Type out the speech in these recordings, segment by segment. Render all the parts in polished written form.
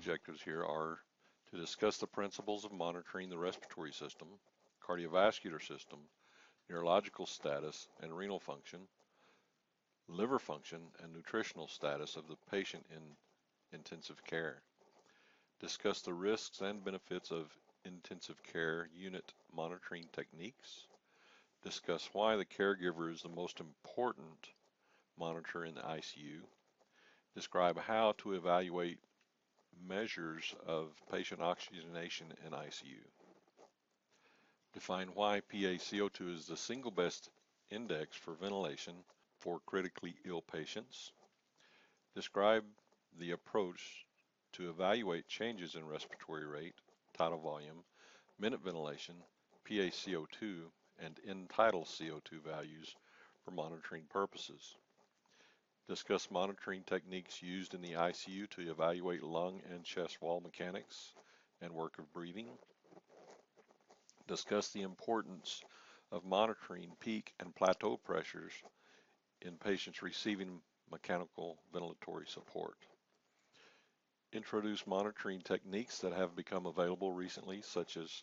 objectives here are to discuss the principles of monitoring the respiratory system, cardiovascular system, neurological status and renal function, liver function, and nutritional status of the patient in intensive care. Discuss the risks and benefits of intensive care unit monitoring techniques. Discuss why the caregiver is the most important monitor in the ICU. Describe how to evaluate measures of patient oxygenation in ICU. Define why PaCO2 is the single best index for ventilation for critically ill patients. Describe the approach to evaluate changes in respiratory rate, tidal volume, minute ventilation, PaCO2, and end-tidal CO2 values for monitoring purposes. Discuss monitoring techniques used in the ICU to evaluate lung and chest wall mechanics and work of breathing. Discuss the importance of monitoring peak and plateau pressures in patients receiving mechanical ventilatory support. Introduce monitoring techniques that have become available recently, such as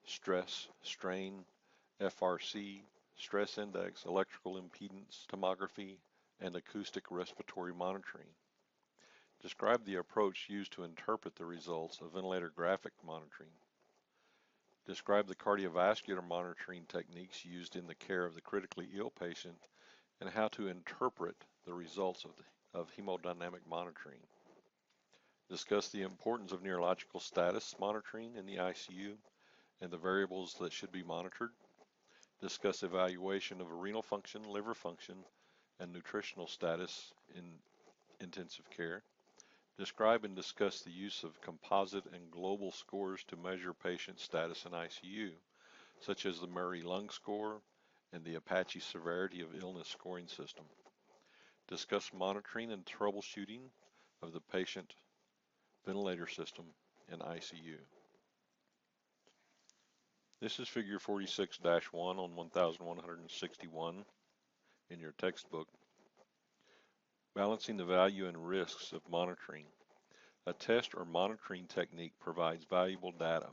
stress, strain, FRC, stress index, electrical impedance tomography, and acoustic respiratory monitoring. Describe the approach used to interpret the results of ventilator graphic monitoring. Describe the cardiovascular monitoring techniques used in the care of the critically ill patient and how to interpret the results of hemodynamic monitoring. Discuss the importance of neurological status monitoring in the ICU and the variables that should be monitored. Discuss evaluation of renal function, liver function, and nutritional status in intensive care. Describe and discuss the use of composite and global scores to measure patient status in ICU, such as the Murray Lung Score and the Apache Severity of Illness scoring system. Discuss monitoring and troubleshooting of the patient ventilator system in ICU. This is figure 46-1 on 1161 in your textbook. Balancing the value and risks of monitoring. A test or monitoring technique provides valuable data,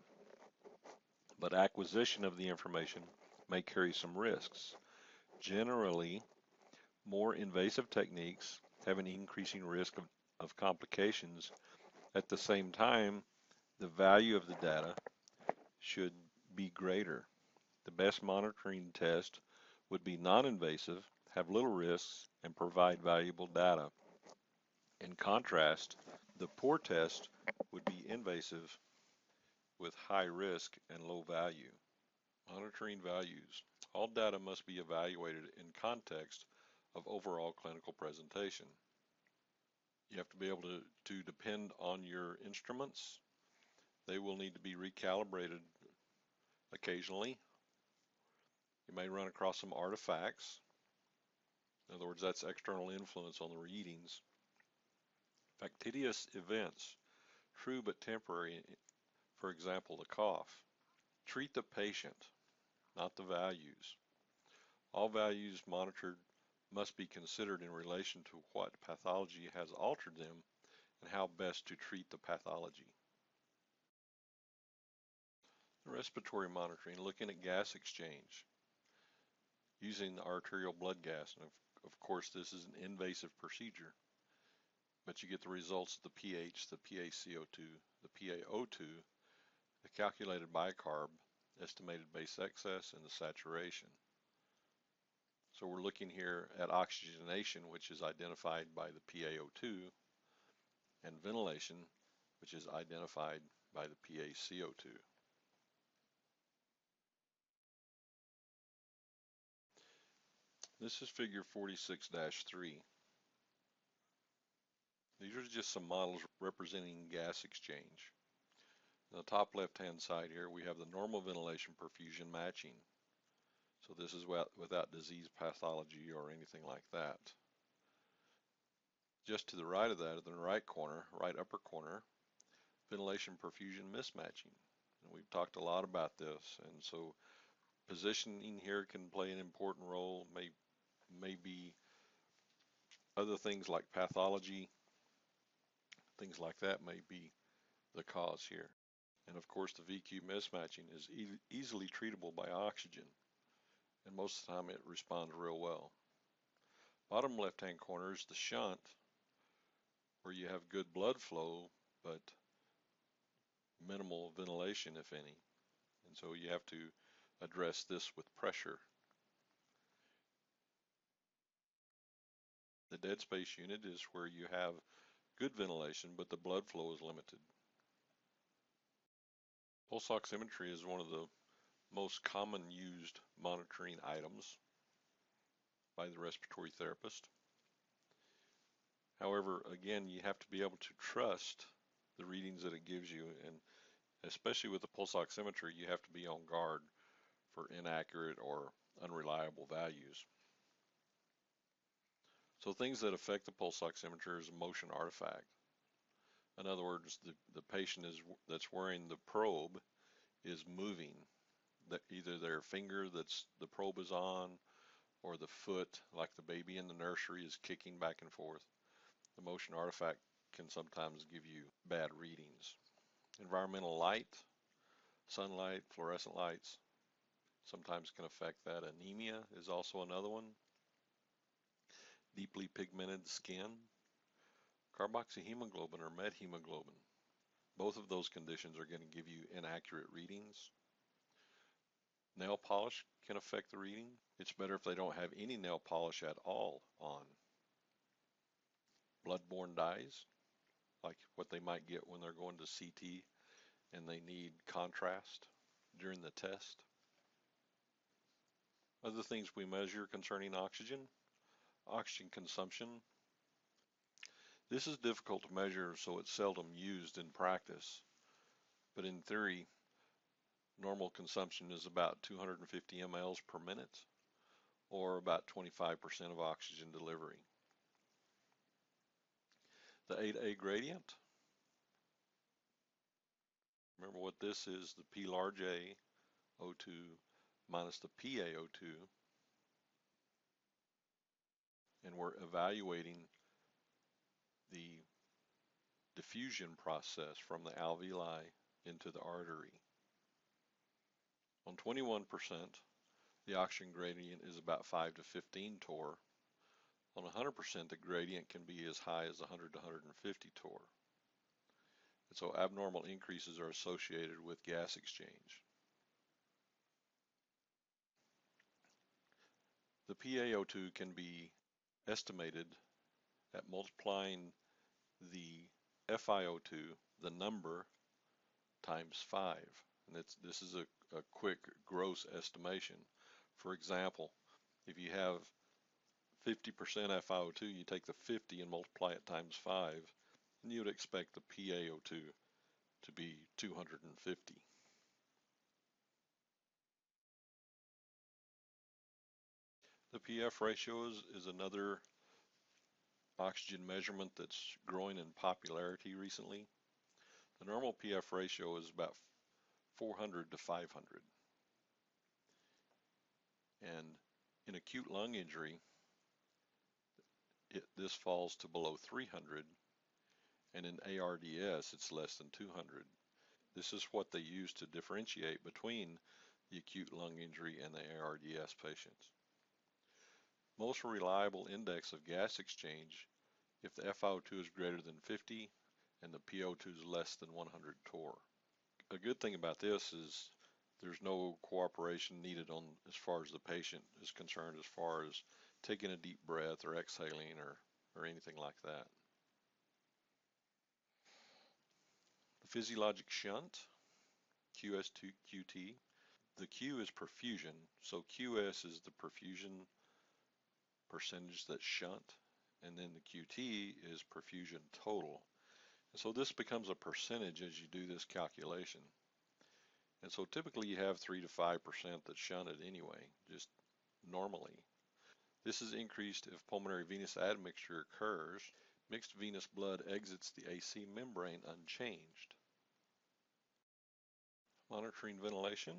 but acquisition of the information may carry some risks. Generally, more invasive techniques have an increasing risk of complications. At the same time, the value of the data should be greater. The best monitoring test would be non-invasive, have little risks, and provide valuable data. In contrast, the poor test would be invasive with high risk and low value. Monitoring values. All data must be evaluated in context of overall clinical presentation. You have to be able to depend on your instruments. They will need to be recalibrated occasionally. You may run across some artifacts. In other words, that's external influence on the readings. Factitious events, true but temporary, for example, the cough. Treat the patient, not the values. All values monitored must be considered in relation to what pathology has altered them and how best to treat the pathology. Respiratory monitoring, looking at gas exchange using the arterial blood gas. And of course, this is an invasive procedure, but you get the results of the pH, the PaCO2, the PaO2, the calculated bicarb, estimated base excess, and the saturation. So we're looking here at oxygenation, which is identified by the PaO2, and ventilation, which is identified by the PaCO2. This is figure 46-3. These are just some models representing gas exchange. On the top left-hand side here, we have the normal ventilation perfusion matching. So this is without disease pathology or anything like that. Just to the right of that, in the right corner, right upper corner, ventilation perfusion mismatching. And we've talked a lot about this, and so positioning here can play an important role. Maybe other things like pathology, things like that may be the cause here. And of course, the VQ mismatching is easily treatable by oxygen, and most of the time it responds real well. Bottom left-hand corner is the shunt, where you have good blood flow, but minimal ventilation, if any. And so you have to address this with pressure. The dead space unit is where you have good ventilation, but the blood flow is limited. Pulse oximetry is one of the most common used monitoring items by the respiratory therapist. However, again, you have to be able to trust the readings that it gives you, and especially with the pulse oximetry, you have to be on guard for inaccurate or unreliable values. So things that affect the pulse oximeter is a motion artifact. In other words, the patient that's wearing the probe is moving. Either their finger that's the probe is on, or the foot, like the baby in the nursery, is kicking back and forth. The motion artifact can sometimes give you bad readings. Environmental light, sunlight, fluorescent lights, sometimes can affect that. Anemia is also another one. Deeply pigmented skin, carboxyhemoglobin or methemoglobin. Both of those conditions are going to give you inaccurate readings. Nail polish can affect the reading. It's better if they don't have any nail polish at all on. Bloodborne dyes, like what they might get when they're going to CT and they need contrast during the test. Other things we measure concerning oxygen consumption. This is difficult to measure, so it's seldom used in practice. But in theory, normal consumption is about 250 mLs per minute, or about 25% of oxygen delivery. The 8A gradient. Remember what this is, the P large A O2 minus the PaO2. And we're evaluating the diffusion process from the alveoli into the artery. On 21%, the oxygen gradient is about 5 to 15 torr. On 100%, the gradient can be as high as 100 to 150 torr. And so abnormal increases are associated with gas exchange. The PaO2 can be estimated at multiplying the FiO2, the number, times 5. And this is a quick gross estimation. For example, if you have 50% FiO2, you take the 50 and multiply it times 5, and you would expect the PaO2 to be 250. The PF ratio is another oxygen measurement that's growing in popularity recently. The normal PF ratio is about 400 to 500. And in acute lung injury, this falls to below 300, and in ARDS it's less than 200. This is what they use to differentiate between the acute lung injury and the ARDS patients. Most reliable index of gas exchange if the FiO2 is greater than 50 and the PO2 is less than 100 torr. A good thing about this is there's no cooperation needed as far as the patient is concerned, as far as taking a deep breath or exhaling or anything like that. The physiologic shunt, QS2QT. The Q is perfusion, so QS is the perfusion percentage that's shunt, and then the QT is perfusion total. And so this becomes a percentage as you do this calculation. And so typically you have 3 to 5% that's shunted anyway, just normally. This is increased if pulmonary venous admixture occurs. Mixed venous blood exits the AC membrane unchanged. Monitoring ventilation.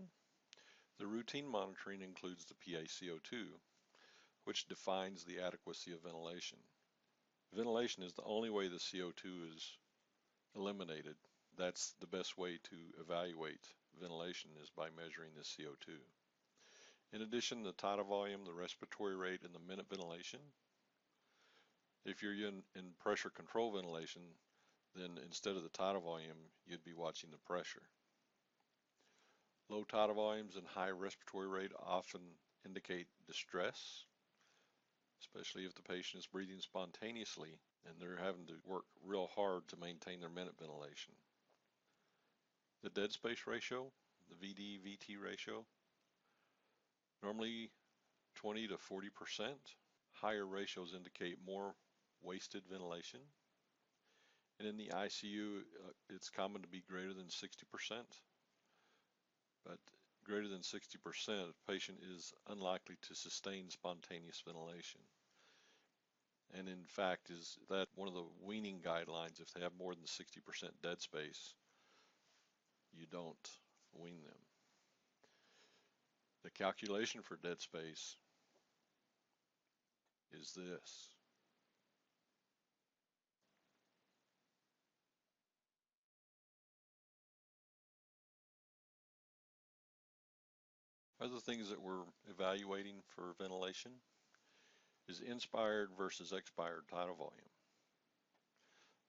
The routine monitoring includes the PaCO2, which defines the adequacy of ventilation. Ventilation is the only way the CO2 is eliminated. that's the best way to evaluate ventilation is by measuring the CO2. In addition, the tidal volume, the respiratory rate, and the minute ventilation. If you're in pressure control ventilation, then instead of the tidal volume, you'd be watching the pressure. Low tidal volumes and high respiratory rate often indicate distress, especially if the patient is breathing spontaneously and they're having to work real hard to maintain their minute ventilation. The dead space ratio, the VD-VT ratio, normally 20 to 40%. Higher ratios indicate more wasted ventilation. And in the ICU, it's common to be greater than 60%. But greater than 60%, a patient is unlikely to sustain spontaneous ventilation. And in fact, is that one of the weaning guidelines, if they have more than 60% dead space, you don't wean them. The calculation for dead space is this. Other things that we're evaluating for ventilation is inspired versus expired tidal volume.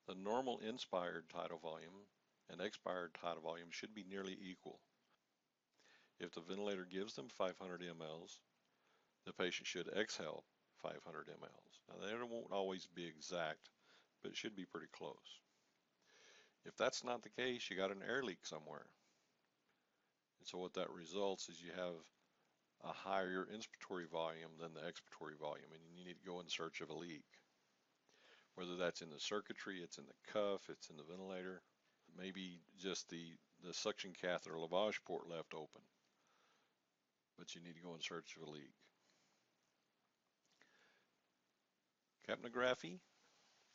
The normal inspired tidal volume and expired tidal volume should be nearly equal. If the ventilator gives them 500 mLs, the patient should exhale 500 mLs. Now that won't always be exact, but it should be pretty close. If that's not the case, you got an air leak somewhere. And so what that results is you have a higher inspiratory volume than the expiratory volume, and you need to go in search of a leak. Whether that's in the circuitry, it's in the cuff, it's in the ventilator, maybe just the suction catheter lavage port left open. But you need to go in search of a leak. Capnography,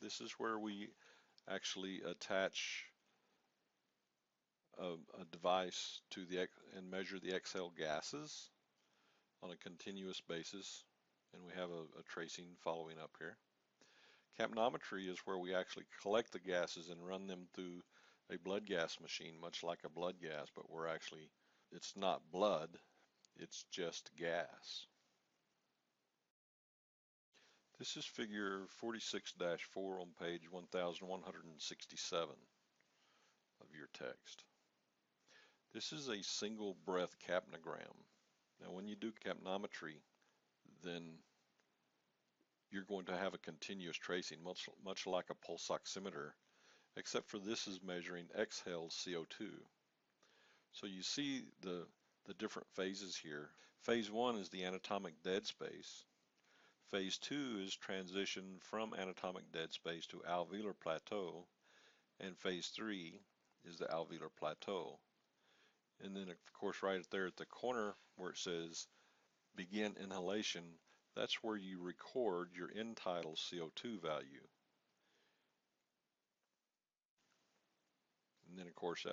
this is where we actually attach a device to and measure the exhale gases on a continuous basis, and we have a tracing following up here. Capnometry is where we actually collect the gases and run them through a blood gas machine, much like a blood gas, but it's not blood, it's just gas. This is figure 46-4 on page 1167 of your text. This is a single breath capnogram. Now when you do capnometry, then you're going to have a continuous tracing, much like a pulse oximeter, except for this is measuring exhaled CO2. So you see the different phases here. Phase 1 is the anatomic dead space. Phase 2 is transition from anatomic dead space to alveolar plateau, and phase 3 is the alveolar plateau. And then of course right there at the corner where it says begin inhalation, that's where you record your end-tidal CO2 value. And then of course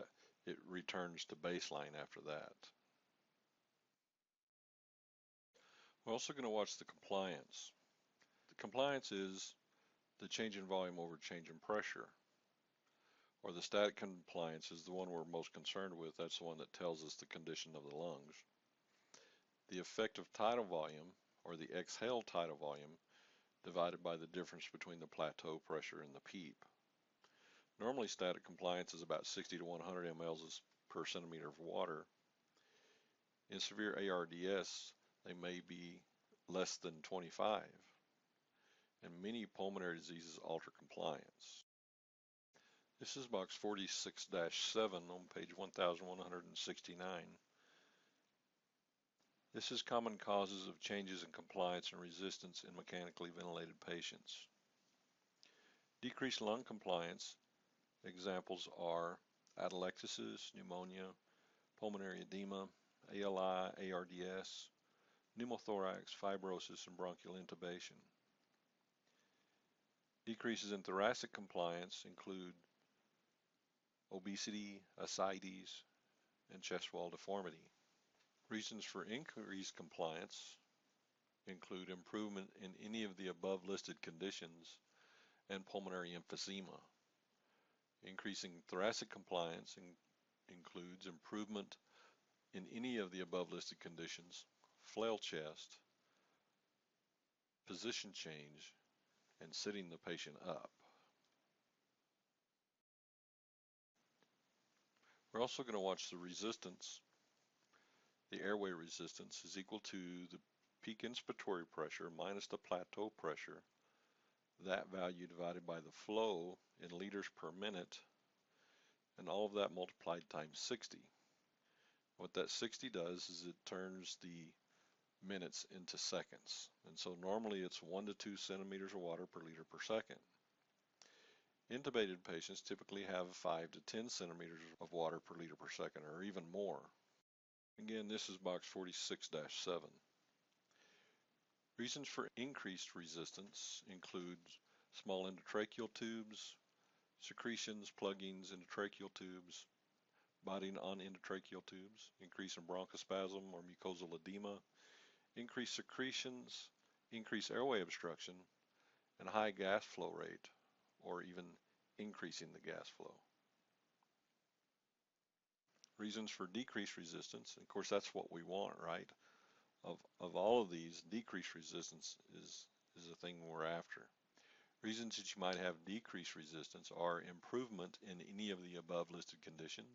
it returns to baseline after that. We're also going to watch the compliance. The compliance is the change in volume over change in pressure. Or the static compliance is the one we're most concerned with. That's the one that tells us the condition of the lungs. The effective tidal volume, or the exhale tidal volume, divided by the difference between the plateau pressure and the PEEP. Normally static compliance is about 60 to 100 mLs per centimeter of water. In severe ARDS, they may be less than 25. And many pulmonary diseases alter compliance. This is box 46-7 on page 1169. This is common causes of changes in compliance and resistance in mechanically ventilated patients. Decreased lung compliance examples are atelectasis, pneumonia, pulmonary edema, ALI, ARDS, pneumothorax, fibrosis, and bronchial intubation. Decreases in thoracic compliance include obesity, ascites, and chest wall deformity. Reasons for increased compliance include improvement in any of the above listed conditions and pulmonary emphysema. Increasing thoracic compliance includes improvement in any of the above listed conditions, flail chest, position change, and sitting the patient up. We're also going to watch the resistance. The airway resistance is equal to the peak inspiratory pressure minus the plateau pressure, that value divided by the flow in liters per minute, and all of that multiplied times 60. What that 60 does is it turns the minutes into seconds. And so normally it's 1 to 2 centimeters of water per liter per second. Intubated patients typically have 5 to 10 centimeters of water per liter per second, or even more. Again, this is box 46-7. Reasons for increased resistance include small endotracheal tubes, secretions, pluggings into tracheal tubes, biting on endotracheal tubes, increase in bronchospasm or mucosal edema, increased secretions, increased airway obstruction, and high gas flow rate, or even increasing the gas flow. Reasons for decreased resistance, of course that's what we want, right? Of all of these, decreased resistance is the thing we're after. Reasons that you might have decreased resistance are improvement in any of the above listed conditions,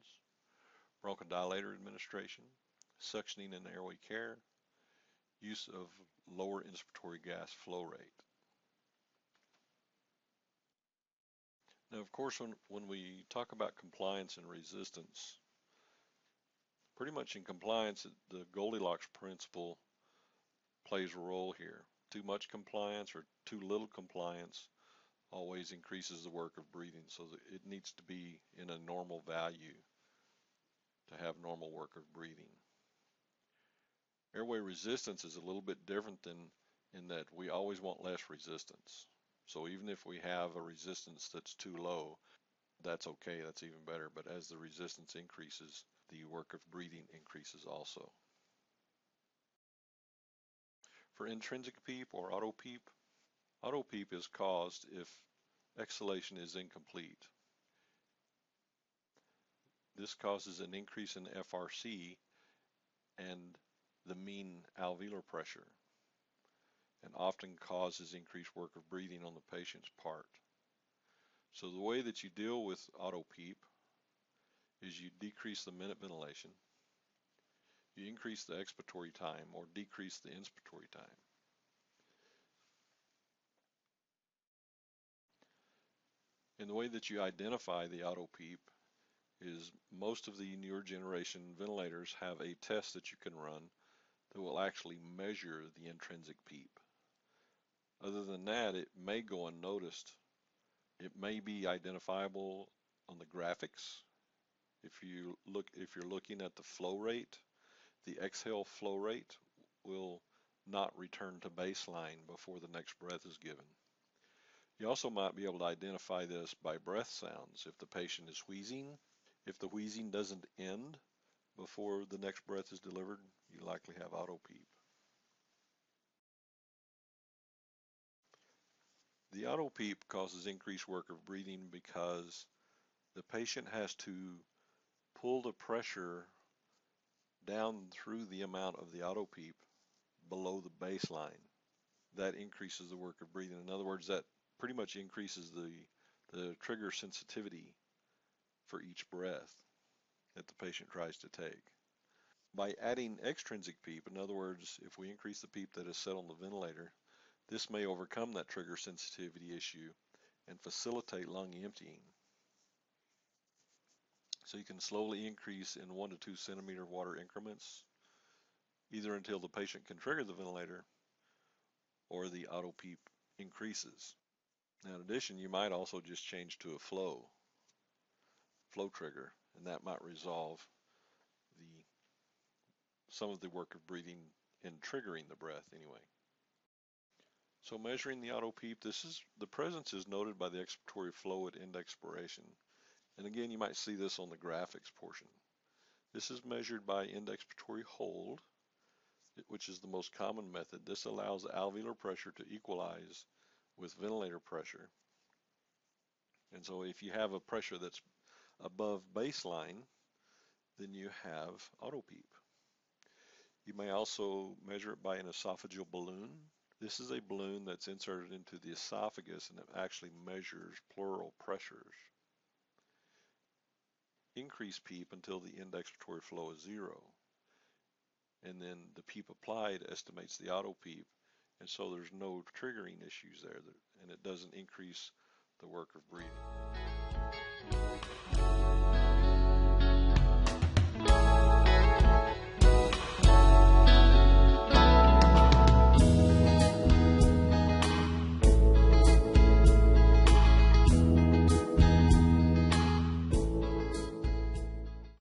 bronchodilator administration, suctioning and airway care, use of lower inspiratory gas flow rate. Now, of course, when we talk about compliance and resistance, pretty much in compliance, the Goldilocks principle plays a role here. Too much compliance or too little compliance always increases the work of breathing, so that it needs to be in a normal value to have normal work of breathing. Airway resistance is a little bit different in that we always want less resistance. So even if we have a resistance that's too low, that's okay, that's even better. But as the resistance increases, the work of breathing increases also. For intrinsic PEEP or Auto-PEEP, Auto-PEEP is caused if exhalation is incomplete. This causes an increase in FRC and the mean alveolar pressure, and often causes increased work of breathing on the patient's part. So the way that you deal with Auto-PEEP is you decrease the minute ventilation, you increase the expiratory time or decrease the inspiratory time. And the way that you identify the Auto-PEEP is most of the newer generation ventilators have a test that you can run that will actually measure the intrinsic PEEP. Other than that, it may go unnoticed. It may be identifiable on the graphics. If you're looking at the flow rate, the exhale flow rate will not return to baseline before the next breath is given. You also might be able to identify this by breath sounds. If the patient is wheezing, if the wheezing doesn't end before the next breath is delivered, you likely have Auto-PEEP. The Auto-PEEP causes increased work of breathing because the patient has to pull the pressure down through the amount of the Auto-PEEP below the baseline. That increases the work of breathing. In other words, that pretty much increases the trigger sensitivity for each breath that the patient tries to take. By adding extrinsic PEEP, in other words, if we increase the PEEP that is set on the ventilator, this may overcome that trigger sensitivity issue and facilitate lung emptying. So you can slowly increase in 1 to 2 centimeter water increments, either until the patient can trigger the ventilator or the Auto-PEEP increases. Now, in addition, you might also just change to a flow trigger, and that might resolve some of the work of breathing in triggering the breath anyway. So measuring the Auto-PEEP, the presence is noted by the expiratory flow at end expiration. And again, you might see this on the graphics portion. This is measured by end expiratory hold, which is the most common method. This allows alveolar pressure to equalize with ventilator pressure. And so if you have a pressure that's above baseline, then you have Auto-PEEP. You may also measure it by an esophageal balloon. This is a balloon that's inserted into the esophagus and it actually measures pleural pressures. Increase PEEP until the end expiratory flow is 0. And then the PEEP applied estimates the Auto-PEEP, and so there's no triggering issues there, and it doesn't increase the work of breathing.